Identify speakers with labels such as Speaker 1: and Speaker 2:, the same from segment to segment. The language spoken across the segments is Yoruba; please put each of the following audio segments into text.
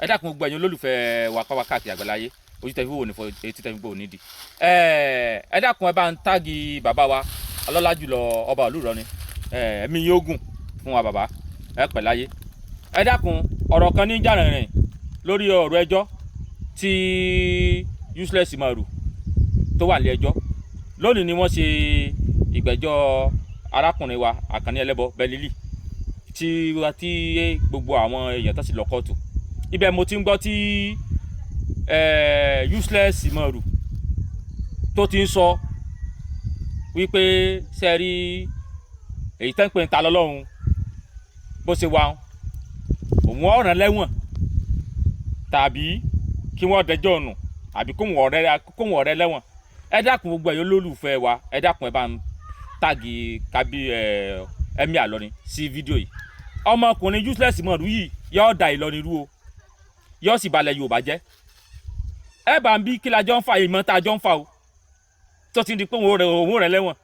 Speaker 1: ẹ dákun gbogbo ẹ̀yin olólùfẹ́ wa káàkiri àgbáláyé ojú tẹ́ fi wò ní fọ etí tẹ́ fi gbò nídìí ẹ dákun ẹ bá ń táàgì bàbá wa ọlọ́lá jùlọ ọba ìlú Ìlọrin ẹ̀mí yóò gùn fún wa bàbá ẹ pẹ́ láyé ẹ dákun ọ̀rọ̀ kan ní jàrìnrìn lórí ọ̀rọ̀ ẹjọ́ tí Useless Maru tó wà ní ẹjọ́ lónìí ni wọ́n ṣe ìgbẹ́jọ́ arákùnrin wa Àkànní Ẹlẹ́bọ Bẹ́lílì tí gbogbo àwọn èèyàn tó sì lọ kóòtù ibẹ̀ mo ti ń gbọ́ tí Useless Maru tó ti ń sọ wípé sẹ́ẹ̀rí èyí tẹ́ ń pè ń ta lọ́lọ́run bó ṣe wà òun ọ̀ràn lẹ́wọ̀n tàbí kí wọ́n dẹjọ́ nù àbí kóhun ọ̀rẹ́ lẹ́wọ̀n ẹ dákun gbogbo ẹ̀yin olólùfẹ́ wa ẹ dákun ẹ bá ń tàgì Ẹ̀mí Ìlọrin sí fídíò yìí ọmọkùnrin Useless Maru yìí yóò da Ìlọrin rú o yóò sì balẹ̀ Yorùbá jẹ́ ẹ bá ń bí kí la jọ ń fa ìmọ̀ tá a jọ ń fa o tó ti di pé òun rẹ̀ lẹ́wọ̀n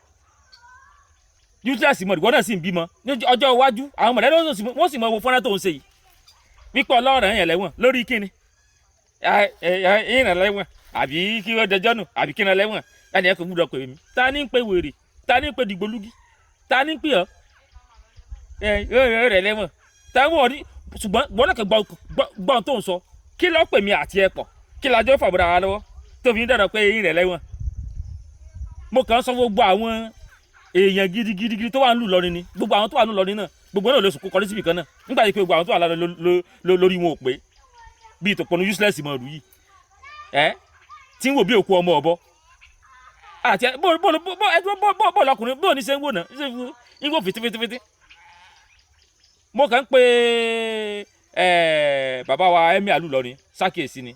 Speaker 1: Useless Maru wọ́n náà sì ń bímọ ní ọjọ́ iwájú àwọn mọ̀lẹ́bí wọ́n sì mọ owó fọ́nrán tó ń ṣe yìí wípé ọlọ́run yẹn lẹ́wọ̀n lórí kíni ìrìn lẹ́wọ̀n àbí kí wọ́n dẹjọ́ nù àbí kí wọ́n lẹ́wọ̀n ẹni ẹ kò gbúdọ̀ pè mí ta ní ń pe wèrè ta ní ń pe dìgbòlugi ta ní ń pè ọ́ rẹ̀ lẹ́wọ̀n táwọn ọ̀rí ṣùgbọ́n wọ́n náà kẹ́ gbọ́n tó ń sọ kí ló pè mí àti ẹ pọ̀ kí la jọ fàbọ̀dà wa lọ́wọ́ tó fi ń dẹ̀rọ̀ pé ìrìn lẹ́wọ̀n mo kàn ń sọ gbogbo àwọn èèyàn gidigidi tó wà ń lù lọrin ni gbogbo àwọn tó wà ń lù lọrin náà gbogbo náà lè sùn kó kọrí síbì kan náà nígbà tí pé gbogbo àwọn tó wà lára lórí wọn ò pé bí ìtòpọ̀nù Useless Maru yìí tí ń wò bí òkú ọmọ ọ̀bọ àti bó lọkùnrin bó ní ṣe ń wò náà ń wò fìtífìtífìtí mo kàn ń pe bàbá wa Ẹ̀mí Ìlọrin ṣàkíyèsí ni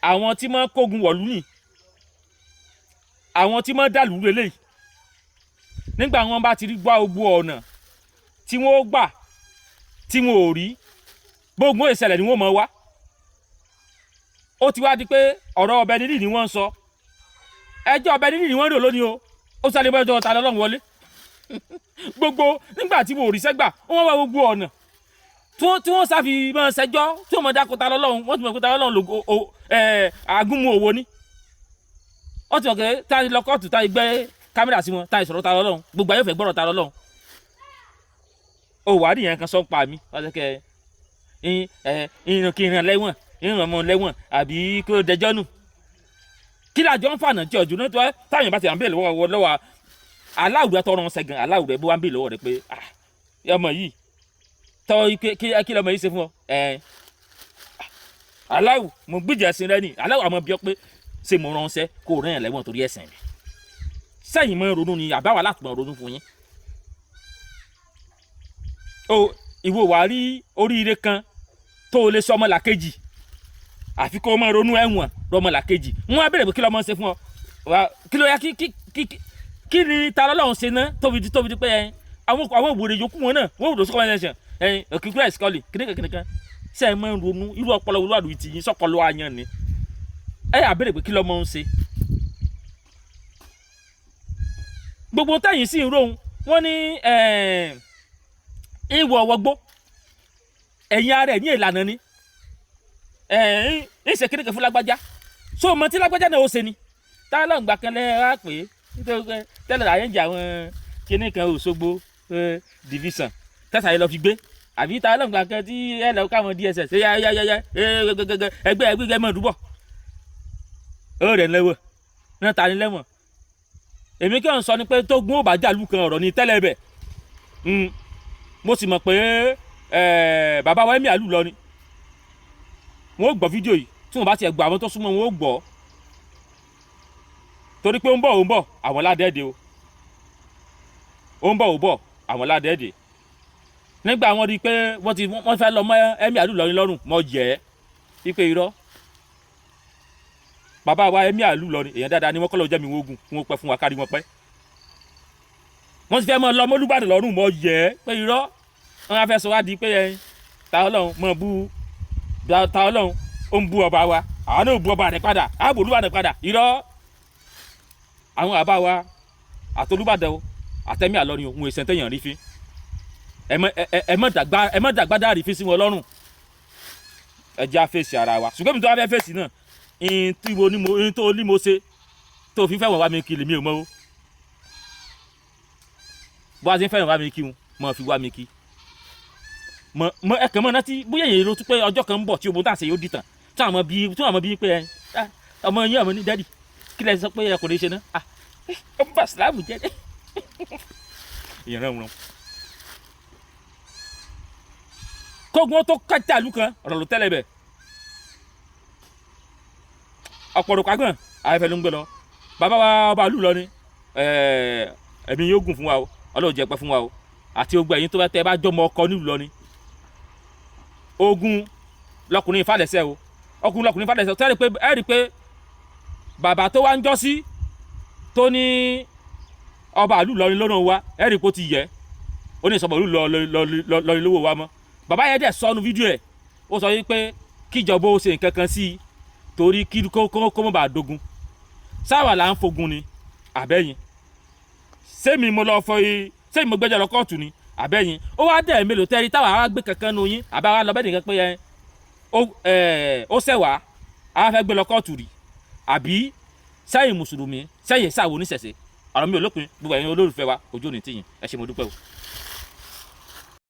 Speaker 1: àwọn tí máa kógun wọ̀lú nì àwọn tí máa dàlú lélẹ́yìí nígbà wọn bá ti rí gbá gbogbo ọ̀nà tí wọ́n gbà tí wọn ò rí gbogbo ìṣẹ̀lẹ̀ ni wọ́n mọ̀ wá ó ti wá di pé ọ̀rọ̀ Bẹ́lílì ni wọ́n ń sọ ẹjọ́ Bẹ́lílì ni wọ́n rò lónìí o ó sáré bọ́jọ́ ta lọ́lọ́run wọlé gbogbo nígbà tí wọn ò rí sẹ́gbà wọ́n wá gbogbo ọ̀nà tí wọ́n sáfi máa ṣẹjọ́ tí wọ́n mọ̀ dákò ta lọ́lọ́run wọ́n ti mọ̀ pé ta lọ́lọ́run agúnmu òwò ni wọ́n ti mọ̀ pé ta lọ kóòtù ta gbé kámẹ́rà sí wọn ta ìsọ̀rọ̀ ta lọ́lọ́run gbogbo ayé fẹ́ gbọ́rọ̀ ta lọ́lọ́run ó wà á nìyẹn kan sọ pa mí wọ́n ti kẹ́ ìrìn kí ìrìn lẹ́wọ̀n ìrìn ọmọ lẹ́wọ̀n àbí kí ó dẹjọ́ nù kí làjọ ń fànà tí ọ̀jù náà tó táyà bá ti à ń bèèrè lọ́wọ́ aláwùrẹ́ tọrọ wọn sẹ́gun aláwùrẹ́ bó wá ń bèèrè lọ́wọ́ rẹ pé ọmọ yìí tọ́ kí lọmọ yìí ṣe fún ọ aláwù mo gbìjà ẹ̀sìn rẹ ni aláwù àmọ́ bí ọ pé ṣé mo ránṣẹ́ kó o rẹ́yìn lẹ́wọ̀n torí ẹ̀sìn rẹ sẹ́yìn mọ́ ronú ni àbáwá láti mọ́ ronú fún yín o ìwọ wà rí oríire kan tó o lè sọ ọmọ làkejì àfi kó o mọ ronú ẹ̀wọ̀n lọmọ làkejì wọn á bẹ̀rẹ̀ pé kí lọmọ ṣe fún ọ kí ló yá kí ni ta lọ́lọ́run ṣe ná tóbi di pé àwọn òwúrẹ̀ yòókù wọn náà wọ́n wò lọ sí kọ́mẹ́ntẹ́sán òkìkú ẹ̀ sikọ́lì kìnìkan ṣe é máa ń ronú irú ọpọlọ olúwàdù ti yín sọpọlọ àyàn ni ẹ yà bẹ̀rẹ̀ pé kí lọmọ ń ṣe gbogbo táyìn sí ìró wọn ní ìwọ ọwọgbó ẹ̀yìn ara ẹ̀ ní ìlànà ni ìṣe kìnìkan fún lágbájá so mọ tí lágbájá náà ó ṣe ni táwọn gbà kan lẹ́ẹ̀ á pè é tẹ́lẹ̀ àyẹ̀njẹ àwọn kìnìkan Òṣogbo division tẹ́sà yẹn lọ fi gbé àbí táwọn ọlọ́gbà kan tí ẹ lọ káwọn DSS ẹgbẹ́ mọ̀ dúbọ̀ ó rẹ̀ lẹ́wọ̀ náà ta ni lẹ́wọ̀n èmi kí wọ́n sọ ni pé tó gún òbájà lù kan ọ̀rọ̀ ní tẹ́lẹ̀ bẹ̀ mo sì mọ̀ pé bàbá wa Ẹ̀mí Ìlọrin wọn ò gbọ́ fídíò yìí tí wọ́n bá tiẹ̀ gbọ́ àwọn tó súnmọ́ wọn ò gbọ́ torí pé ó ń bọ̀ àwọn ládẹ́ẹ̀dẹ́ ó ń bọ̀ àwọn ládẹ́ẹ̀dẹ́ nígbà wọn rí i pé wọ́n fẹ́ lọ mọ́ Ẹ̀mí Ìlọrin lọ́rùn mọ́ jẹ́ ipe irọ́ bàbá wa Ẹ̀mí Ìlọrin èèyàn dáadáa ni wọ́n kọ́ lọ́ọ́ jẹ́ mi wógun wọn pẹ́ fún wa kárí wọn pẹ́ wọ́n ti fẹ́ mọ́ lọ́mọ Olúbàdàn lọ́rùn mọ́ jẹ́ pé irọ́ wọn á fẹ́ sọ wá di pé ta Ọlọ́run mọ́ bú ta Ọlọ́run ó ń bú ọba wa àwọn náà bú ọba rẹ̀ padà ààbò Olúbàdàn padà irọ́ àwọn àbá wa àtolúbàdàn àtẹ̀mí Ìlọrin òun èsì ẹ̀tẹ̀yàn rí fi ẹ mọ̀ dàgbà dárí fi sí wọn lọ́rùn ẹ jẹ́ á fèsì ara wa ṣùgbọ́n mi tó wá fẹ́ fèsì náà ìyìn tó ní mo ṣe tó fi fẹ́ràn wá mi kí lèmi ò mọ̀ o bó a ṣe ń fẹ́ràn wá mi kí wọn mọ̀ fi wá mi kí mọ ẹkàn mọ náà tí bóyá èyí ló tún pé ọjọ́ kan ń bọ̀ tí ogun tá à ń ṣe yóò dìtàn tí àwọn ọmọ bíi pé ọmọ yín ọmọ ní dádì kí lẹ sọ pé ẹ kò lè ṣe náà ọmọ bá sìláàmù jẹ dé èèyàn rẹ wọn. kógun tó kájà ìlú kan ọ̀rọ̀ ló tẹ́lẹ̀ bẹ̀ ọ̀pọ̀lọpọ̀ àgbọ̀n àyẹ̀fẹ́ ló ń gbé lọ bàbá wa ọba ìlú lọ ni ẹ̀mí yóò gùn fún wa o ọlọ́run jẹ́ pẹ́ fún wa o àti ogun ẹ̀yin tó bá tẹ́ bá jọmọ ọkọ nílùú lọ ni ogun lọkùnrin ìfàdẹsẹ o ọkùnrin lọkùnrin ìfàdẹsẹ o ẹ rí i pé bàbá tó wá ń jọ sí tó ní ọba àlù lọrin lọ́nà wa ẹ rí i pé ó ti yẹ ó ní ìsọmọ ìlú lọrin lówó wa mọ́ bàbá yẹn dẹ̀ sọnù fídíò ẹ̀ ó sọ pé kíjọba ó ṣe nǹkan kan sí i torí kí kó mọ̀ bá dogun sáwà là ń fogun ni àbẹ́yìn sẹ́mi mo lọ fọ yìí sẹ́mi mo gbẹ́jọ́ lọ kóòtù ni àbẹ́yìn ó wá dẹ̀ mélòó tẹ́rí táwa wá gbé kankan nu yín àbá wa lọ bẹ́ẹ̀ nìkan pé ó ṣẹ̀wá a fẹ́ gbé lọ kóòtù rí àbí sẹ́yìn mùsùlùmí sẹ́yìn sáà wo oníṣẹ̀ṣe ọ̀rọ̀ mi ò lópin gbogbo ẹ̀yin olólùfẹ́ wa ojú ò ní tìyìn ẹ ṣé mo dúpẹ́ o.